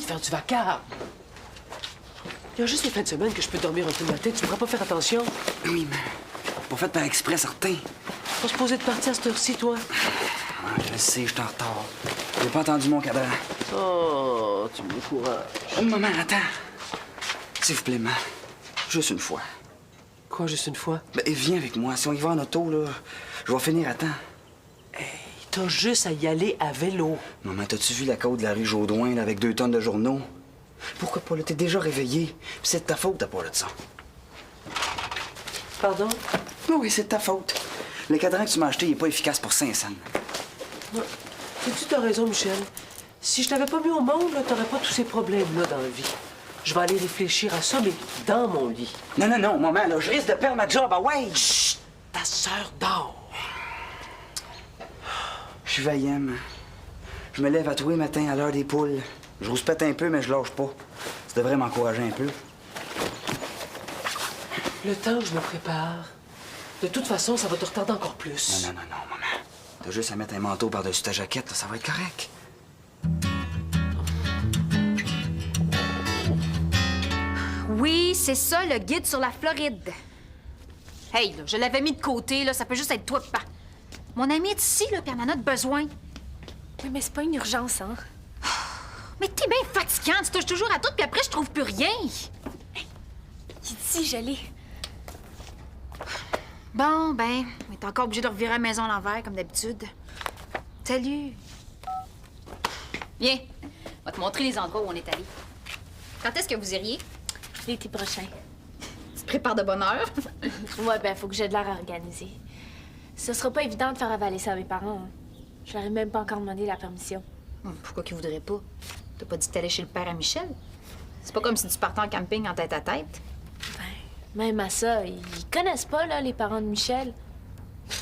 de faire du vacarme. Il y a juste les fins de semaine que je peux dormir un peu le matin. Tu pourras pas faire attention. Oui, mais pas fait par exprès, certain. Pas supposé de partir à cette heure-ci, toi. Ah, je le sais, je suis en retard. J'ai pas entendu mon cadran. Oh, tu m'encourages. Oh, maman, attends. S'il vous plaît, maman. Juste une fois. Quoi, juste une fois? Ben, viens avec moi. Si on y va en auto, là, je vais finir à temps. Hey, t'as juste à y aller à vélo. Maman, t'as-tu vu la côte de la rue Jaudoin, là, avec 2 tonnes de journaux? Pourquoi pas, là? T'es déjà réveillé. Puis c'est de ta faute, t'as pas là de ça. Pardon? Oui, c'est de ta faute. Le cadran que tu m'as acheté, il est pas efficace pour 500. Ouais. Sais-tu, t'as raison, Michel. Si je t'avais pas mis au monde, là, t'aurais pas tous ces problèmes-là dans la vie. Je vais aller réfléchir à ça, mais dans mon lit. Non, non, non, maman, là, je risque de perdre ma job, ah ouais! Chut! Ta sœur dort. Je suis vaillant, maman. Je me lève à tous les matins à l'heure des poules. Je rouspète un peu, mais je lâche pas. Ça devrait m'encourager un peu. Le temps que je me prépare. De toute façon, ça va te retarder encore plus. Non, non, non, non, maman. T'as juste à mettre un manteau par-dessus ta jaquette, là, ça va être correct. Oui, c'est ça, le guide sur la Floride. Hey, là, je l'avais mis de côté, là, ça peut juste être toi, papa. Mon ami est ici, là, puis elle en a de besoin. Oui, mais c'est pas une urgence, hein? Mais t'es bien fatigante, tu touches toujours à tout, puis après, je trouve plus rien. Il dit, je l'ai. Bon, ben, on est encore obligé de revirer la maison à l'envers, comme d'habitude. Salut. Viens, on va te montrer les endroits où on est allés. Quand est-ce que vous iriez? L'été prochain. Tu te prépares de bonne heure? Ouais, ben, faut que j'ai de l'air organisé. Ce sera pas évident de faire avaler ça à mes parents. Hein. Je leur ai même pas encore demandé la permission. Pourquoi qu'ils voudraient pas? T'as pas dit que t'allais chez le père à Michel? C'est pas comme si tu partais en camping en tête à tête. Ben, même à ça, ils connaissent pas, là, les parents de Michel. Il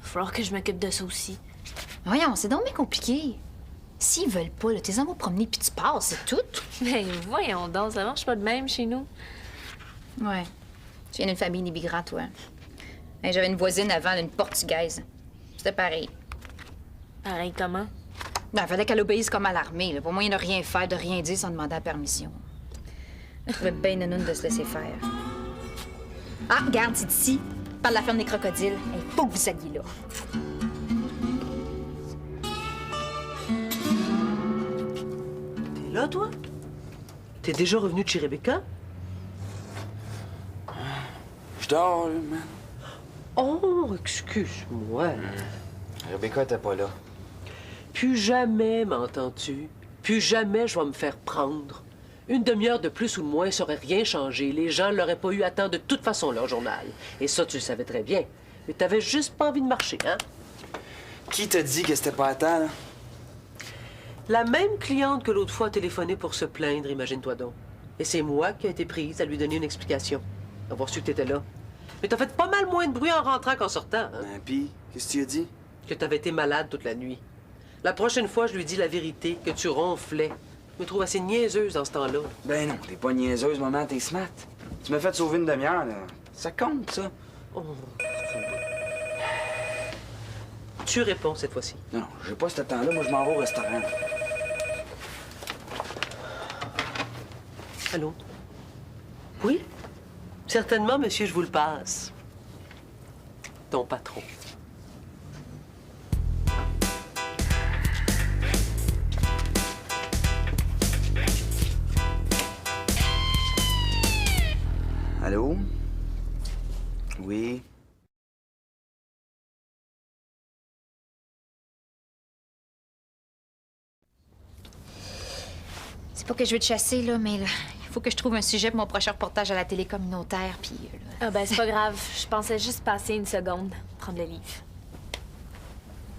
va falloir que je m'occupe de ça aussi. Voyons, c'est donc bien compliqué. S'ils veulent pas, là, t'es en promener puis tu passes, c'est tout. Ben, voyons donc, ça marche pas de même chez nous. Ouais. Tu viens d'une famille d'immigrants, toi. Hey, j'avais une voisine avant, une Portugaise. C'était pareil. Pareil comment? Ben, fallait qu'elle obéisse comme à l'armée. Là. Pour moyen de rien faire, de rien dire sans demander la permission. Je trouvais bien nounoune de se laisser faire. Ah, regarde, c'est ici. Par la ferme des crocodiles. Il faut que vous alliez là. T'es là, toi? T'es déjà revenu de chez Rebecca? Je dors, là, man. Oh, excuse-moi. Rebecca était pas là. Plus jamais, m'entends-tu? Plus jamais je vais me faire prendre. Une demi-heure de plus ou de moins, ça aurait rien changé. Les gens l'auraient pas eu à temps de toute façon, leur journal. Et ça, tu le savais très bien. Mais t'avais juste pas envie de marcher, hein? Qui t'a dit que c'était pas à temps, là? La même cliente que l'autre fois a téléphoné pour se plaindre, imagine-toi donc. Et c'est moi qui ai été prise à lui donner une explication. Avoir su que t'étais là. Mais t'as fait pas mal moins de bruit en rentrant qu'en sortant, hein? Ben, pis, qu'est-ce que tu as dit? Que t'avais été malade toute la nuit. La prochaine fois, je lui dis la vérité, que tu ronflais. Je me trouve assez niaiseuse dans ce temps-là. Ben non, t'es pas niaiseuse, maman, t'es smart. Tu m'as fait sauver une demi-heure, là. Ça compte, ça. Oh. Tu réponds cette fois-ci. Non, j'ai pas ce temps-là. Moi, je m'en vais au restaurant. Allô? Oui? Certainement, monsieur, je vous le passe. Ton patron. Allô? Oui? C'est pas que je veux te chasser, là, mais là, il faut que je trouve un sujet pour mon prochain reportage à la télé communautaire, puis là... Ah ben, c'est pas grave. Je pensais juste passer une seconde, prendre le livre.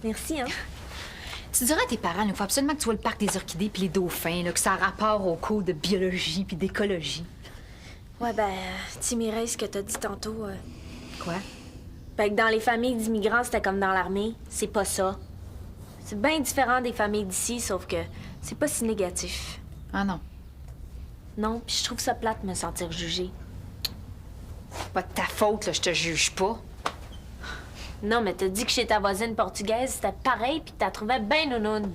Merci, hein? Tu diras à tes parents, il faut absolument que tu vois le parc des orchidées puis les dauphins, là, que ça a rapport aux cours de biologie puis d'écologie. Ouais, ben, tu m'irais ce que t'as dit tantôt. Quoi? Ben, que dans les familles d'immigrants, c'était comme dans l'armée. C'est pas ça. C'est bien différent des familles d'ici, sauf que c'est pas si négatif. Ah non. Non, puis je trouve ça plate de me sentir jugée. Pas de ta faute, là, je te juge pas. Non, mais t'as dit que chez ta voisine portugaise, c'était pareil, puis t'as trouvé bien nounoune.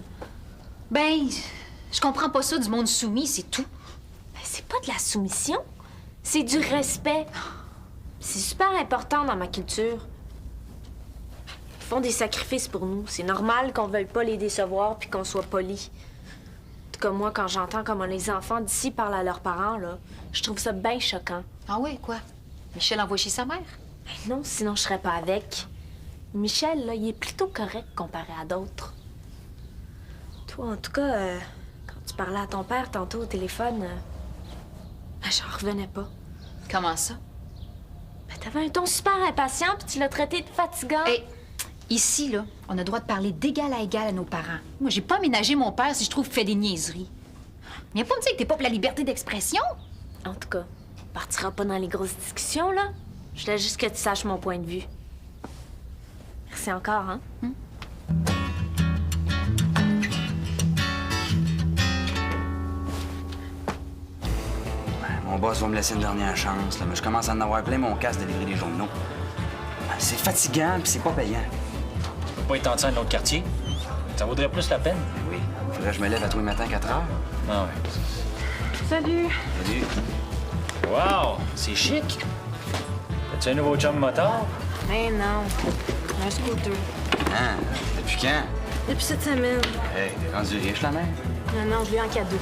Ben, Je comprends pas ça du monde soumis, c'est tout. Ben, c'est pas de la soumission. C'est du respect. C'est super important dans ma culture. Ils font des sacrifices pour nous. C'est normal qu'on veuille pas les décevoir puis qu'on soit poli. En tout cas, moi, quand j'entends comment les enfants d'ici parlent à leurs parents, là, je trouve ça bien choquant. Ah ouais, quoi? Michel envoie chez sa mère? Ben non, sinon je serais pas avec. Michel, là, il est plutôt correct comparé à d'autres. Toi, en tout cas, quand tu parlais à ton père tantôt au téléphone, ben, j'en revenais pas. Comment ça? Ben, t'avais un ton super impatient puis tu l'as traité de fatigant. Hey, ici, là, on a le droit de parler d'égal à égal à nos parents. Moi, j'ai pas aménagé mon père si je trouve qu'il fait des niaiseries. Viens pas me dire que t'es pas pour la liberté d'expression. En tout cas, on partira pas dans les grosses discussions, là. Je voulais juste que tu saches mon point de vue. Merci encore, hein? Mon boss va me laisser une dernière chance, là, mais je commence à en avoir plein mon casse de livrer les journaux. C'est fatigant, puis c'est pas payant. Tu peux pas être en de l'autre quartier? Ça vaudrait plus la peine. Oui, faudrait que je me lève à tous les matins à 4 heures. Ah ouais. Salut! Salut. Wow! C'est chic! As-tu un nouveau chum moteur? Mais non, un scooter. Hein? Depuis quand? Depuis cette semaine. Hey, t'es rendu riche, la mère? Non, je lui ai en cadeau.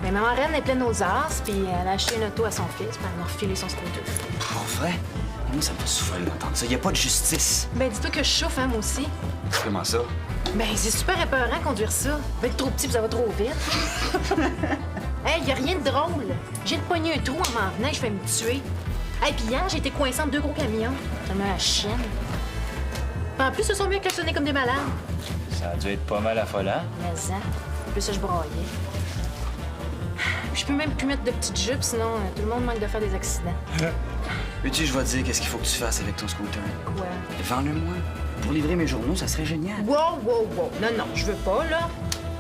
Mais maman reine est pleine aux as, puis elle a acheté une auto à son fils, puis elle m'a refilé son scooter. Pour vrai? Moi, ça me fait souffrir d'entendre ça. Y a pas de justice. Ben, dis-toi que je chauffe, hein, moi aussi. Comment ça? Ben, c'est super épeurant conduire ça. Va être trop petit, puis ça va trop vite. Hey, y a rien de drôle. J'ai de pogner un trou en m'en venant, je vais me tuer. Hey, puis hier, j'ai été coincée entre deux gros camions. Ça me met la chienne. Puis en plus, ils se sont mis à klaxonner comme des malades. Ça a dû être pas mal affolant. Mais ça, en plus, ça, je broyais. Je peux même plus mettre de petites jupes, sinon tout le monde manque de faire des accidents. Veux-tu, je vais te dire qu'est-ce qu'il faut que tu fasses avec ton scooter. Quoi? Vends-le-moi. Pour livrer mes journaux, ça serait génial. Wow! Non, je veux pas, là.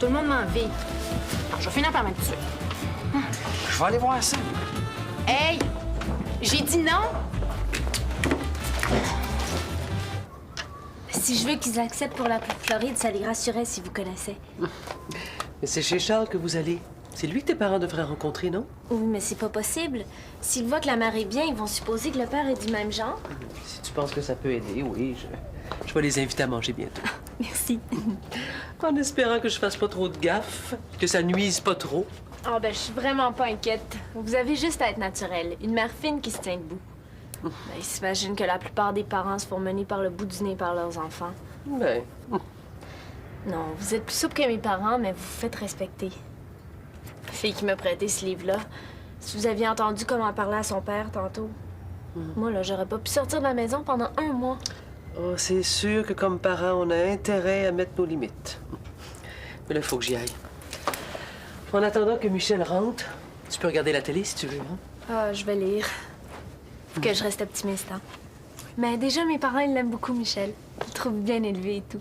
Tout le monde m'envie. Non, je vais finir par me tuer. Je vais aller voir ça. Hey! J'ai dit non! Si je veux qu'ils acceptent pour la Floride, ça les rassurait si vous connaissez. Mais c'est chez Charles que vous allez. C'est lui que tes parents devraient rencontrer, non? Oui, mais c'est pas possible. S'ils voient que la mère est bien, ils vont supposer que le père est du même genre. Si tu penses que ça peut aider, oui, je vais les inviter à manger bientôt. Merci. En espérant que je fasse pas trop de gaffes, que ça nuise pas trop. Ah ben, je suis vraiment pas inquiète. Vous avez juste à être naturel. Une mère fine qui se tient debout. Ben, ils s'imaginent que la plupart des parents se font mener par le bout du nez par leurs enfants. Ben, Non, vous êtes plus souple que mes parents, mais vous vous faites respecter. La fille qui m'a prêté ce livre-là, si vous aviez entendu comment elle parlait à son père tantôt, moi, là, j'aurais pas pu sortir de la maison pendant 1 mois. oh, c'est sûr que comme parents, on a intérêt à mettre nos limites. Mais là, il faut que j'y aille. En attendant que Michel rentre, tu peux regarder la télé si tu veux, hein? Ah, je vais lire. Faut que je reste optimiste, hein. Mais déjà, mes parents, ils l'aiment beaucoup, Michel. Ils le trouvent bien élevé et tout.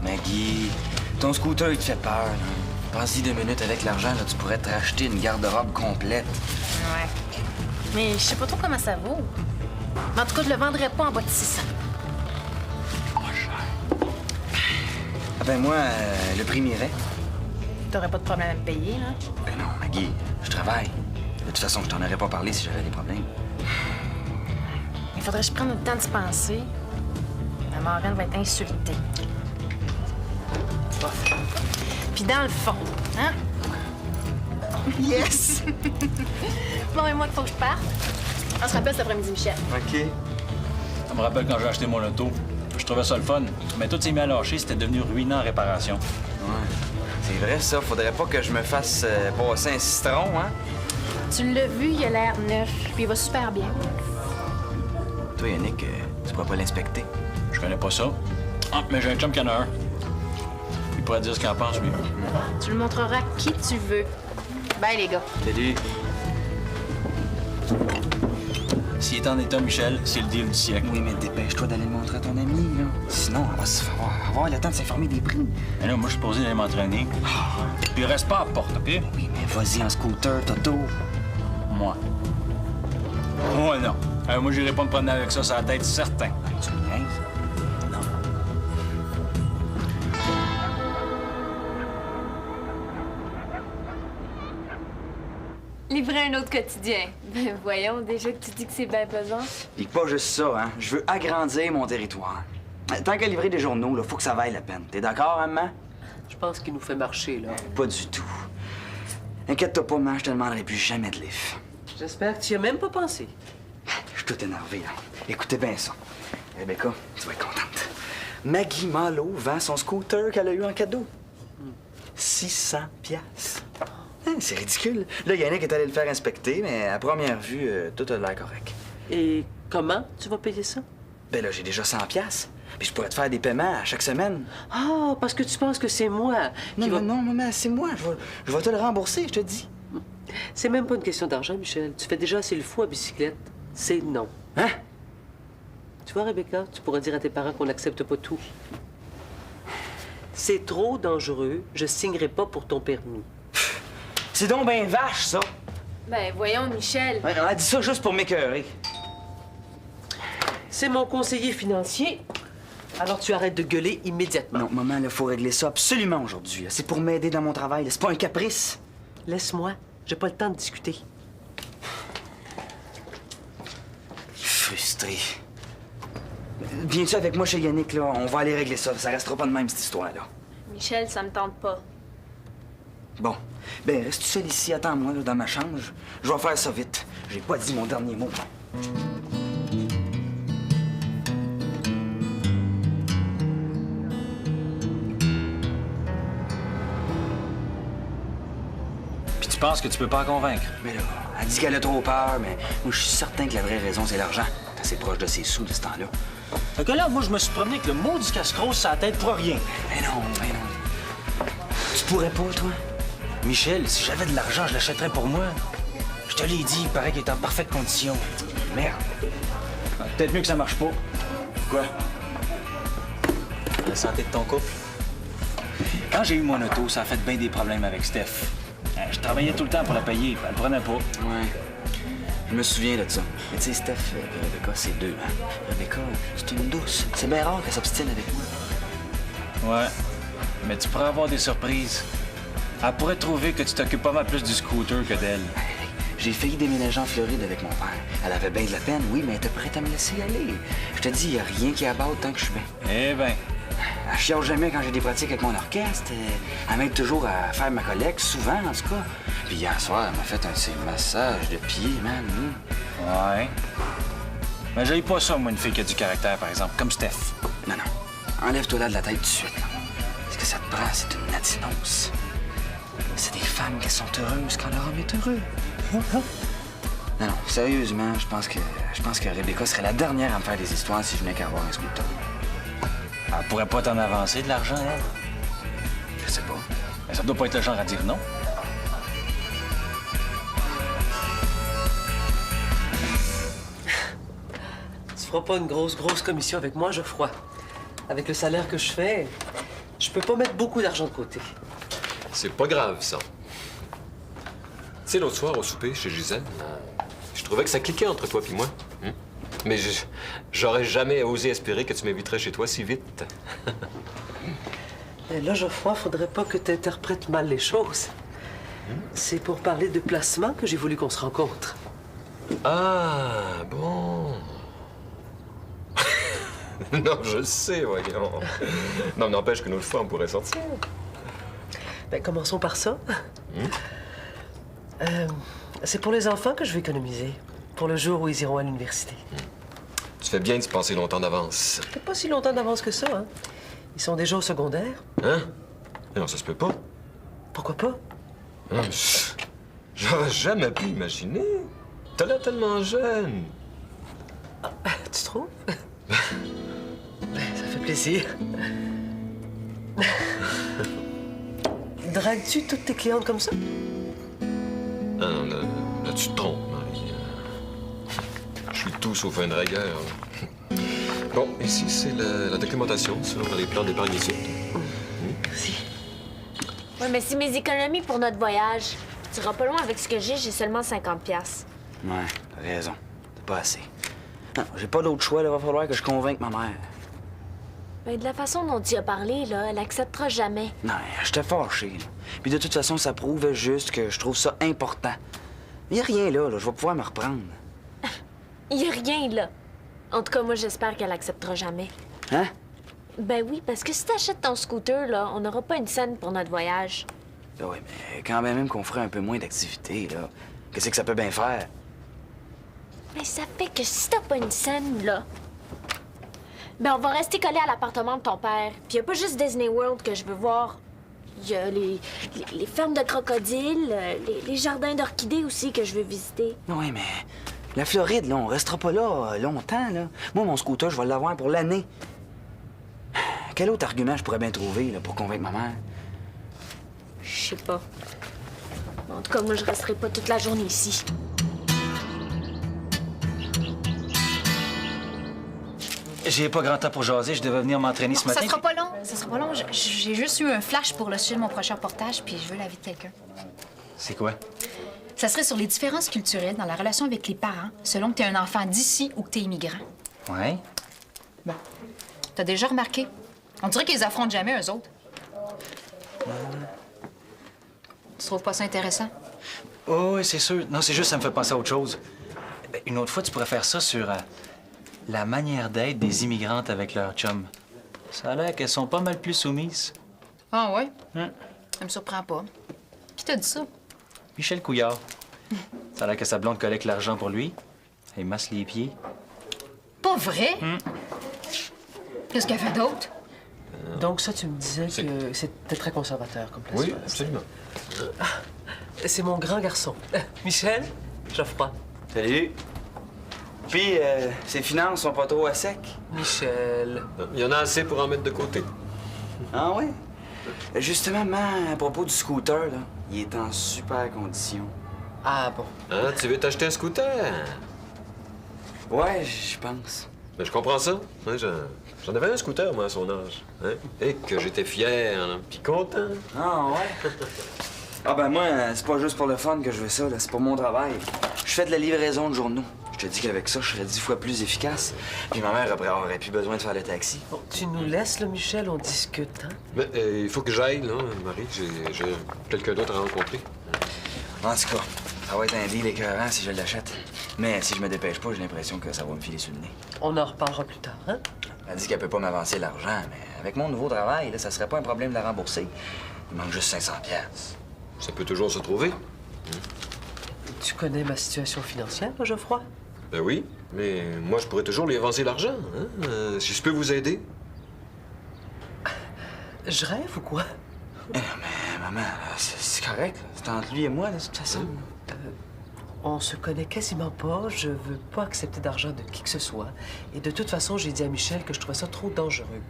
Maggie, ton scooter, il te fait peur, là. Pense-y 2 minutes avec l'argent, là, tu pourrais te racheter une garde-robe complète. Ouais. Mais je sais pas trop comment ça vaut. Mais en tout cas, je le vendrais pas en bas de 600. Ah ben moi, le prix m'irait. T'aurais pas de problème à me payer, là? Ben non, Maggie, je travaille. De toute façon, je t'en aurais pas parlé si j'avais des problèmes. Il faudrait que je prenne le temps de se penser. Ma marraine va être insultée. Bof. Puis dans le fond, hein? Yes! Bon, et moi, il faut que je parte. On se rappelle cet après-midi, Michel. OK. Ça me rappelle quand j'ai acheté mon auto. Je trouvais ça le fun. Mais tout s'est mis à lâcher, c'était devenu ruinant en réparation. Ouais. C'est vrai, ça. Faudrait pas que je me fasse passer un citron, hein? Tu l'as vu, il a l'air neuf, puis il va super bien. Toi, Yannick, tu pourrais pas l'inspecter? Je connais pas ça. Ah, mais j'ai un chum qui en a un. Il pourrait dire ce qu'il en pense, lui. Tu le montreras à qui tu veux. Bye, les gars. Salut. S'il est en état, Michel, c'est le deal du siècle. Oui, mais dépêche-toi d'aller le montrer à ton ami, là. Sinon, on va se faire avoir le temps de s'informer des prix. Mais là, moi, je suis posé d'aller m'entraîner. Puis reste pas à la porte, OK? Oui, mais vas-y en scooter, Toto. Moi. Moi, non. Moi, j'irai pas me promener avec ça sur la tête, certain. Tu me niaises? livrer un autre quotidien. Ben voyons, déjà que tu dis que c'est bien pesant. Puis pas juste ça, hein. Je veux agrandir mon territoire. Tant qu'à livrer des journaux, là, faut que ça vaille la peine. T'es d'accord, maman? Je pense qu'il nous fait marcher, là. Pas du tout. Inquiète-toi pas, maman, je te demanderai plus jamais de livre. J'espère que tu y as même pas pensé. Je suis tout énervé, là. Écoutez bien ça. Rebecca, tu vas être contente. Maggie Malo vend son scooter qu'elle a eu en cadeau. 600 piastres. Hein, c'est ridicule. Là, Yannick est allé le faire inspecter, mais à première vue, tout a l'air correct. Et comment tu vas payer ça? Ben là, j'ai déjà 100 piastres. Puis je pourrais te faire des paiements à chaque semaine. Ah, parce que tu penses que c'est moi qui va... Non, maman, c'est moi. Je vais te le rembourser, je te dis. C'est même pas une question d'argent, Michel. Tu fais déjà assez le fou à bicyclette. C'est non. Hein? Tu vois, Rebecca, tu pourrais dire à tes parents qu'on n'accepte pas tout. C'est trop dangereux. Je signerai pas pour ton permis. C'est donc ben vache, ça. Ben voyons, Michel. Ouais, non, elle dit ça juste pour m'écœurer. C'est mon conseiller financier. Alors tu arrêtes de gueuler immédiatement. Non, maman, il faut régler ça absolument aujourd'hui. C'est pour m'aider dans mon travail. C'est pas un caprice. Laisse-moi. J'ai pas le temps de discuter. Frustré. Viens-tu avec moi chez Yannick, là? On va aller régler ça. Ça restera pas de même, cette histoire-là. Michel, ça me tente pas. Bon. Ben, reste seul ici. Attends-moi, là, dans ma chambre. Je vais faire ça vite. J'ai pas dit mon dernier mot. Puis tu penses que tu peux pas en convaincre? Mais là, elle dit qu'elle a trop peur, mais moi, je suis certain que la vraie raison, c'est l'argent. T'es assez proche de ses sous de ce temps-là. Fait que là, moi, je me suis promené avec le mot du casse-crosse sur la tête pour rien. Mais non. Tu pourrais pas, toi? Michel, si j'avais de l'argent, je l'achèterais pour moi. Je te l'ai dit, il paraît qu'il est en parfaite condition. Merde. Peut-être mieux que ça marche pas. Quoi? La santé de ton couple. Quand j'ai eu mon auto, ça a fait bien des problèmes avec Steph. Je travaillais tout le temps pour la payer, puis elle le prenait pas. Ouais. Je me souviens de ça. Mais tu sais, Steph et Rebecca, c'est deux, hein? Rebecca, c'est une douce. C'est bien rare qu'elle s'obstine avec moi. Ouais. Mais tu pourrais avoir des surprises. Elle pourrait trouver que tu t'occupes pas mal plus du scooter que d'elle. J'ai failli déménager en Floride avec mon père. Elle avait bien de la peine, oui, mais elle était prête à me laisser aller. Je te dis, il n'y a rien qui abatte tant que je suis bien. Eh ben, Elle chiale jamais quand j'ai des pratiques avec mon orchestre. Elle m'aide toujours à faire ma collecte, souvent en tout cas. Puis hier soir, elle m'a fait un de ces massages de pieds, man. ouais. Mais j'aille pas ça, moi, une fille qui a du caractère, par exemple, comme Steph. Non, non. Enlève-toi là de la tête tout de suite. Là. Ce que ça te prend, c'est une natinose. C'est des femmes qui sont heureuses quand leur homme est heureux. Non, sérieusement, je pense que Rebecca serait la dernière à me faire des histoires si je venais qu'à avoir un scooter. Elle pourrait pas t'en avancer de l'argent, elle. Je sais pas. Mais ça doit pas être le genre à dire non. Tu feras pas une grosse commission avec moi, Geoffroy. Avec le salaire que je fais, je peux pas mettre beaucoup d'argent de côté. C'est pas grave, ça. Tu sais, l'autre soir, au souper, chez Gisèle, je trouvais que ça cliquait entre toi et moi. Mais j'aurais jamais osé espérer que tu m'inviterais chez toi si vite. Mais là, Geoffroy, faudrait pas que tu interprètes mal les choses. C'est pour parler de placement que j'ai voulu qu'on se rencontre. Ah, bon. Non, je le sais, voyons. Non, n'empêche que notre fois, on pourrait sortir. Ben, commençons par ça. C'est pour les enfants que je vais économiser. Pour le jour où ils iront à l'université. Tu fais bien d'y penser longtemps d'avance. C'est pas si longtemps d'avance que ça, hein. Ils sont déjà au secondaire. Hein? Mais non, ça se peut pas. Pourquoi pas? Hein, j'aurais jamais pu imaginer. T'as l'air tellement jeune. Tu trouves? Ça fait plaisir. Dragues-tu toutes tes clientes comme ça? Ah non, là, tu te trompes, Marie. Je suis tout sauf un dragueur. Bon, ici, c'est la documentation sur les plans d'épargne ici. Merci. Ouais, mais c'est mes économies pour notre voyage. Tu iras pas loin avec ce que j'ai seulement 50$. Ouais, t'as raison. C'est pas assez. Non, j'ai pas d'autre choix, là. Va falloir que je convainque ma mère. Ben, de la façon dont tu as parlé, là, elle acceptera jamais. Non, j'étais fâché, là. Puis de toute façon, ça prouve juste que je trouve ça important. Il y a rien là, je vais pouvoir me reprendre. Il y a rien, là. En tout cas, moi, j'espère qu'elle acceptera jamais. Hein? Ben oui, parce que si t'achètes ton scooter, là, on n'aura pas une scène pour notre voyage. Ben oui, mais quand même qu'on ferait un peu moins d'activité, là. Qu'est-ce que ça peut bien faire? Mais ça fait que si t'as pas une scène, là, ben on va rester collés à l'appartement de ton père. Puis y a pas juste Disney World que je veux voir. Il y a les fermes de crocodiles, les jardins d'orchidées aussi que je veux visiter. Oui, mais la Floride, là, on restera pas là longtemps, là. Moi, mon scooter, je vais l'avoir pour l'année. Quel autre argument je pourrais bien trouver, là, pour convaincre ma mère? Je sais pas. En tout cas, moi, je resterai pas toute la journée ici. J'ai pas grand temps pour jaser, je devais venir m'entraîner ce matin. Ça sera pas long. Ça sera pas long. J'ai juste eu un flash pour le sujet de mon prochain reportage, puis je veux l'avis de quelqu'un. C'est quoi? Ça serait sur les différences culturelles dans la relation avec les parents, selon que t'es un enfant d'ici ou que t'es immigrant. Ouais? Bon. T'as déjà remarqué? On dirait qu'ils affrontent jamais, eux autres. Tu trouves pas ça intéressant? Oh, oui, c'est sûr. Non, c'est juste, ça me fait penser à autre chose. Une autre fois, tu pourrais faire ça sur la manière d'être des immigrantes avec leurs chums. Ça a l'air qu'elles sont pas mal plus soumises. Ah ouais? Hum. Ça me surprend pas. Qui t'a dit ça? Michel Couillard. Ça a l'air que sa blonde collecte l'argent pour lui. Elle masse les pieds. Pas vrai? Qu'est-ce qu'elle fait d'autre? Donc ça, tu me disais que c'était très conservateur comme place. Oui, absolument. C'est mon grand garçon. Michel, Geoffroy. Salut. Puis, ses finances sont pas trop à sec. Michel. Il y en a assez pour en mettre de côté. Ah oui? Justement, maman, à propos du scooter, là, il est en super condition. Ah bon. Hein, tu veux t'acheter un scooter? Ouais, je pense. Ben, je comprends ça. Hein, j'en avais un scooter, moi, à son âge. Hein? Et que j'étais fier, là, puis content. Ah ouais? Ah ben moi, c'est pas juste pour le fun que je veux ça, là, c'est pour mon travail. Je fais de la livraison de journaux. Je te dis qu'avec ça, je serais 10 fois plus efficace. Puis ma mère aurait plus besoin de faire le taxi. Bon, tu nous laisses, là, Michel, on discute, hein? Mais il faut que j'aille, là, Marie. J'ai quelqu'un d'autre à rencontrer. En tout cas, ça va être un deal écœurant si je l'achète. Mais si je me dépêche pas, j'ai l'impression que ça va me filer sous le nez. On en reparlera plus tard, hein? Elle dit qu'elle peut pas m'avancer l'argent, mais avec mon nouveau travail, là, ça serait pas un problème de la rembourser. Il manque juste 500 pièces. Ça peut toujours se trouver. Tu connais ma situation financière, Geoffroy? Ben oui, mais moi, je pourrais toujours lui avancer l'argent. Hein? Si je peux vous aider. Je rêve ou quoi? Mais maman, là, c'est correct. Là. C'est entre lui et moi, là, de toute façon. On se connaît quasiment pas. Je veux pas accepter d'argent de qui que ce soit. Et de toute façon, j'ai dit à Michel que je trouvais ça trop dangereux.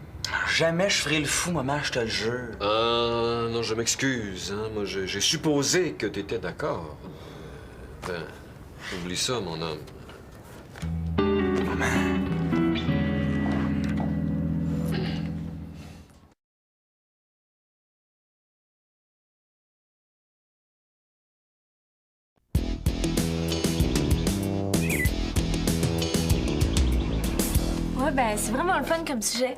Jamais je ferai le fou, maman, je te le jure. Ah, non, je m'excuse. Hein? Moi, j'ai supposé que t'étais d'accord. Ben, oublie ça, mon homme. Maman. Ouais, ben c'est vraiment le fun comme sujet.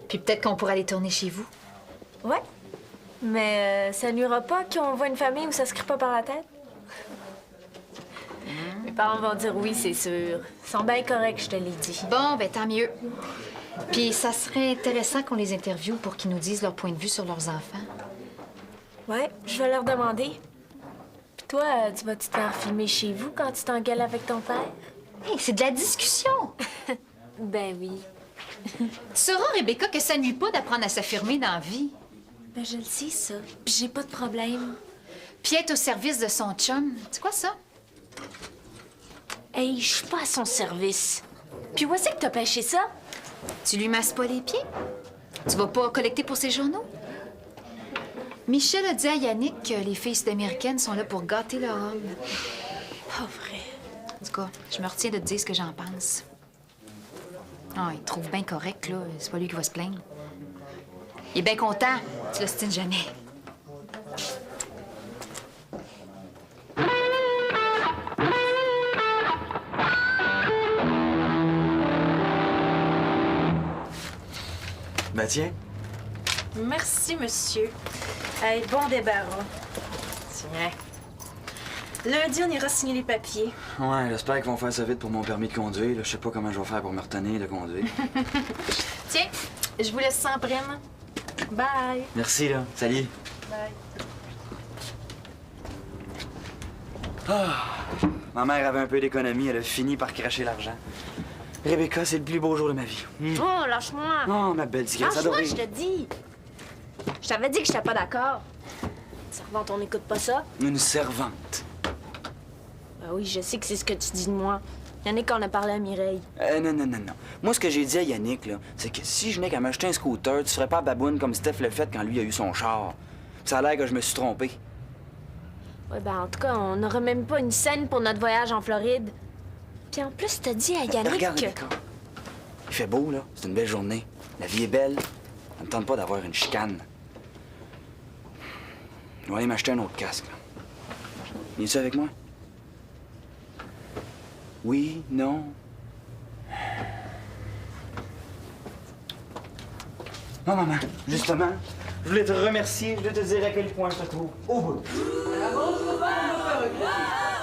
Puis peut-être qu'on pourra aller tourner chez vous. Ouais. Mais ça nuira pas qu'on voit une famille où ça se crie pas par la tête? Mes parents vont dire oui, c'est sûr. Ils sont bien corrects, je te l'ai dit. Bon, ben tant mieux. Puis ça serait intéressant qu'on les interviewe pour qu'ils nous disent leur point de vue sur leurs enfants. Ouais, je vais leur demander. Puis toi, tu vas-tu te faire filmer chez vous quand tu t'engueules avec ton père? Hey, c'est de la discussion! Ben oui. Tu sauras, Rebecca, que ça nuit pas d'apprendre à s'affirmer dans la vie. Ben je le sais, ça. Puis j'ai pas de problème. Puis être au service de son chum. C'est quoi ça? Hey, je suis pas à son service. Puis où est-ce que t'as pêché ça? Tu lui masses pas les pieds? Tu vas pas collecter pour ses journaux? Michel a dit à Yannick que les filles sud-américaines sont là pour gâter leur homme. Pas vrai. En tout cas, je me retiens de te dire ce que j'en pense. Ah, il te trouve bien correct, là. C'est pas lui qui va se plaindre. Il est bien content. Tu l'ostines jamais. Ben tiens. Merci, monsieur. Hey, bon débarras. Tiens. Lundi, on ira signer les papiers. Ouais, j'espère qu'ils vont faire ça vite pour mon permis de conduire. Là. Je sais pas comment je vais faire pour me retenir de conduire. Tiens, je vous laisse sans prime. Bye. Merci, là. Salut. Bye. Ma mère avait un peu d'économie. Elle a fini par cracher l'argent. Rebecca, c'est le plus beau jour de ma vie. Oh, lâche-moi! Oh, ma belle tigresse Lâche-moi, adorée. je te dis! Je t'avais dit que j'étais pas d'accord. Servante, on n'écoute pas ça? Une servante. Ben oui, je sais que c'est ce que tu dis de moi. Yannick, on a parlé à Mireille. Non. Moi, ce que j'ai dit à Yannick, là, c'est que si je n'ai qu'à m'acheter un scooter, tu ferais pas baboune comme Steph l'a fait quand lui a eu son char. Puis ça a l'air que je me suis trompé. Ouais, ben en tout cas, on n'aura même pas une scène pour notre voyage en Floride. Puis en plus, t'as dit à Yannick Regarde, que... Rebecca. Il fait beau, là. C'est une belle journée. La vie est belle. Ça me tente pas d'avoir une chicane. Je vais aller m'acheter un autre casque, là. Viens-tu avec moi? Oui, non. Non, maman, justement, je voulais te remercier, je voulais te dire à quel point je te trouve au bout. Bravo, je peux pas me faire un gros.